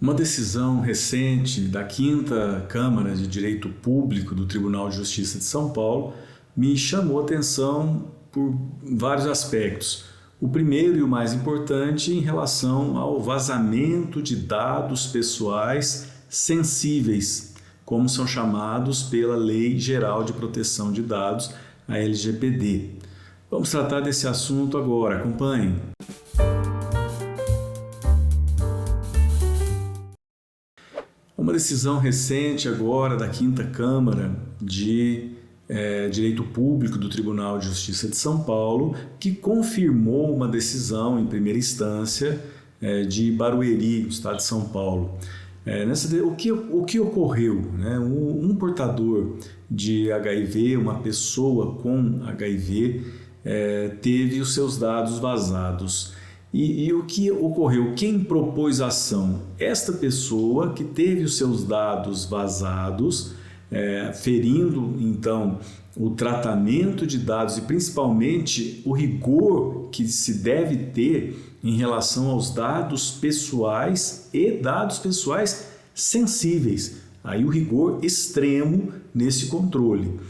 Uma decisão recente da 5ª Câmara de Direito Público do Tribunal de Justiça de São Paulo me chamou a atenção por vários aspectos. O primeiro e o mais importante em relação ao vazamento de dados pessoais sensíveis, como são chamados pela Lei Geral de Proteção de Dados, a LGPD. Vamos tratar desse assunto agora, acompanhem. Uma decisão recente agora da 5ª Câmara de Direito Público do Tribunal de Justiça de São Paulo, que confirmou uma decisão em primeira instância de Barueri, no estado de São Paulo. O que ocorreu? Né? Um portador de HIV, uma pessoa com HIV, teve os seus dados vazados. E o que ocorreu? Quem propôs a ação? Esta pessoa que teve os seus dados vazados, ferindo então o tratamento de dados e principalmente o rigor que se deve ter em relação aos dados pessoais e dados pessoais sensíveis. Aí o rigor extremo nesse controle.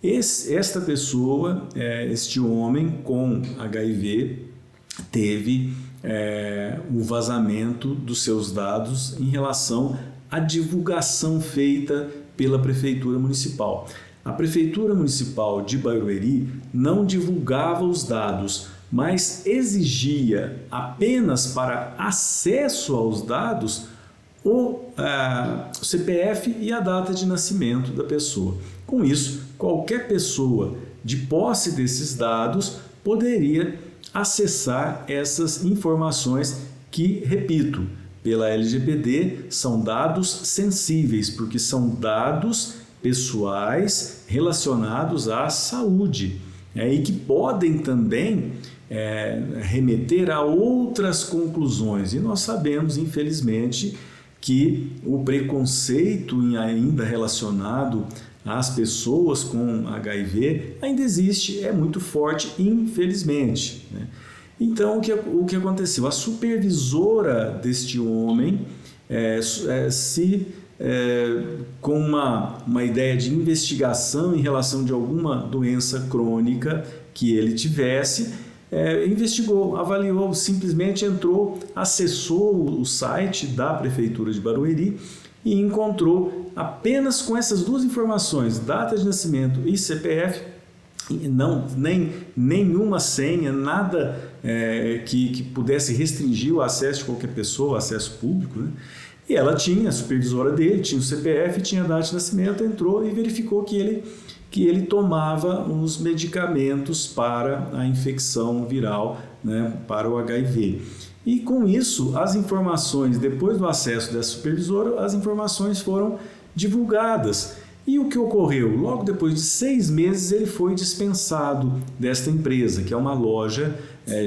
Esta pessoa, este homem com HIV, teve o vazamento dos seus dados em relação à divulgação feita pela Prefeitura Municipal. A Prefeitura Municipal de Barueri não divulgava os dados, mas exigia apenas para acesso aos dados o CPF e a data de nascimento da pessoa. Com isso, qualquer pessoa de posse desses dados poderia acessar essas informações que, repito, pela LGPD são dados sensíveis, porque são dados pessoais relacionados à saúde e que podem também remeter a outras conclusões. E nós sabemos, infelizmente, que o preconceito ainda relacionado às pessoas com HIV ainda existe, é muito forte, infelizmente. Né? Então, o que aconteceu? A supervisora deste homem, com uma ideia de investigação em relação de alguma doença crônica que ele tivesse, investigou, avaliou, simplesmente entrou, acessou o site da Prefeitura de Barueri e encontrou apenas com essas duas informações, data de nascimento e CPF, nenhuma senha, nada que pudesse restringir o acesso de qualquer pessoa, o acesso público, né? E ela tinha, a supervisora dele, tinha o CPF, tinha a data de nascimento, entrou e verificou que ele tomava os medicamentos para a infecção viral, né, para o HIV. E com isso, as informações, depois do acesso dessa supervisora, as informações foram divulgadas. E o que ocorreu? Logo depois de 6 meses, ele foi dispensado desta empresa, que é uma loja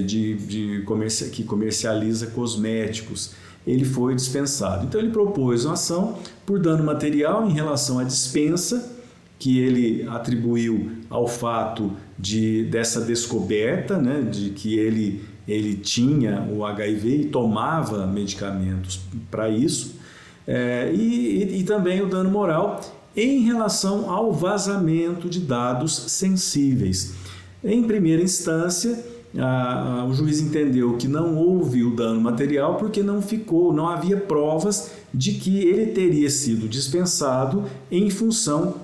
que comercializa cosméticos. Ele foi dispensado. Então, ele propôs uma ação por dano material em relação à dispensa, que ele atribuiu ao fato dessa descoberta, né, de que ele tinha o HIV e tomava medicamentos para isso, e também o dano moral em relação ao vazamento de dados sensíveis. Em primeira instância, o juiz entendeu que não houve o dano material porque não havia provas de que ele teria sido dispensado em função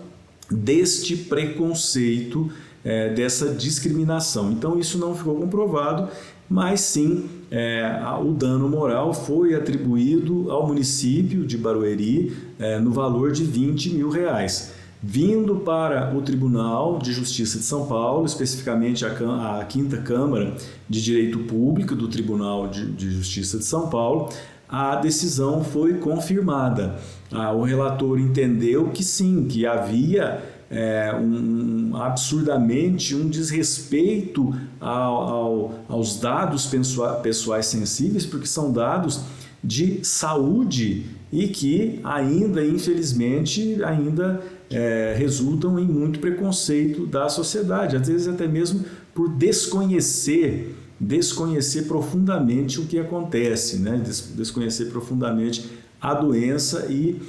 deste preconceito, dessa discriminação. Então, isso não ficou comprovado, mas sim o dano moral foi atribuído ao município de Barueri no valor de R$20 mil. Vindo para o Tribunal de Justiça de São Paulo, especificamente a 5ª Câmara de Direito Público do Tribunal de Justiça de São Paulo, a decisão foi confirmada. O relator entendeu que sim, que havia absurdamente um desrespeito aos dados pessoais sensíveis, porque são dados de saúde e que ainda, infelizmente, resultam em muito preconceito da sociedade, às vezes até mesmo por desconhecer desconhecer profundamente o que acontece, né? Desconhecer profundamente a doença e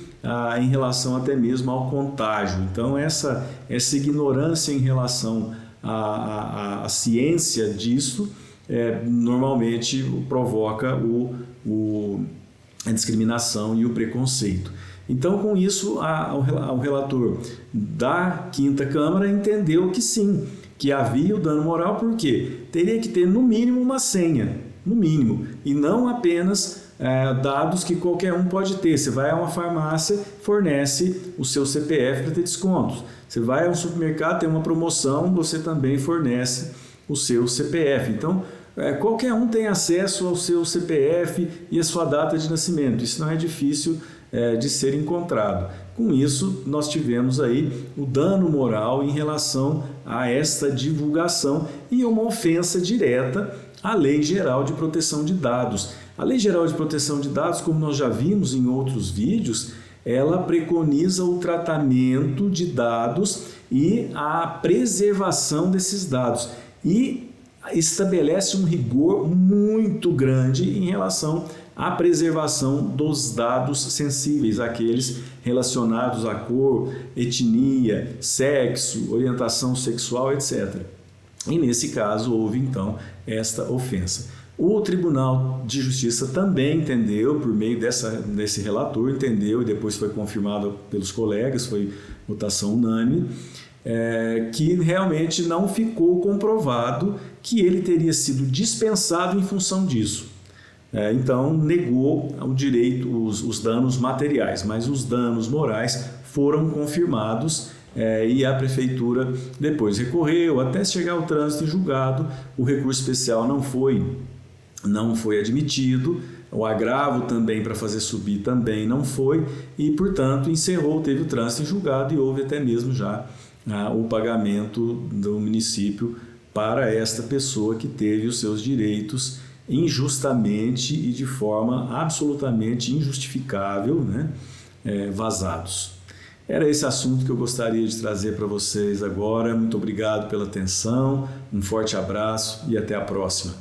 em relação até mesmo ao contágio. Então, essa ignorância em relação à ciência disso normalmente provoca a discriminação e o preconceito. Então, com isso, o relator da Quinta Câmara entendeu que sim, que havia o dano moral, porque teria que ter no mínimo uma senha, no mínimo, e não apenas dados que qualquer um pode ter. Você vai a uma farmácia, fornece o seu CPF para ter descontos. Você vai a um supermercado, tem uma promoção, você também fornece o seu CPF. Então, qualquer um tem acesso ao seu CPF e a sua data de nascimento. Isso não é difícil de ser encontrado. Com isso, nós tivemos aí o dano moral em relação a esta divulgação e uma ofensa direta à Lei Geral de Proteção de Dados. A Lei Geral de Proteção de Dados, como nós já vimos em outros vídeos, ela preconiza o tratamento de dados e a preservação desses dados e estabelece um rigor muito grande em relação à preservação dos dados sensíveis, aqueles relacionados à cor, etnia, sexo, orientação sexual, etc. E nesse caso houve então esta ofensa. O Tribunal de Justiça também entendeu, por meio desse relator, entendeu e depois foi confirmado pelos colegas, foi votação unânime, que realmente não ficou comprovado que ele teria sido dispensado em função disso. Então, negou o direito, os danos materiais, mas os danos morais foram confirmados e a Prefeitura depois recorreu até chegar ao trânsito e julgado. O recurso especial não foi admitido, o agravo também para fazer subir também não foi e, portanto, teve o trânsito em julgado e houve até mesmo já o pagamento do município para esta pessoa que teve os seus direitos injustamente e de forma absolutamente injustificável, né, vazados. Era esse assunto que eu gostaria de trazer para vocês agora. Muito obrigado pela atenção, um forte abraço e até a próxima.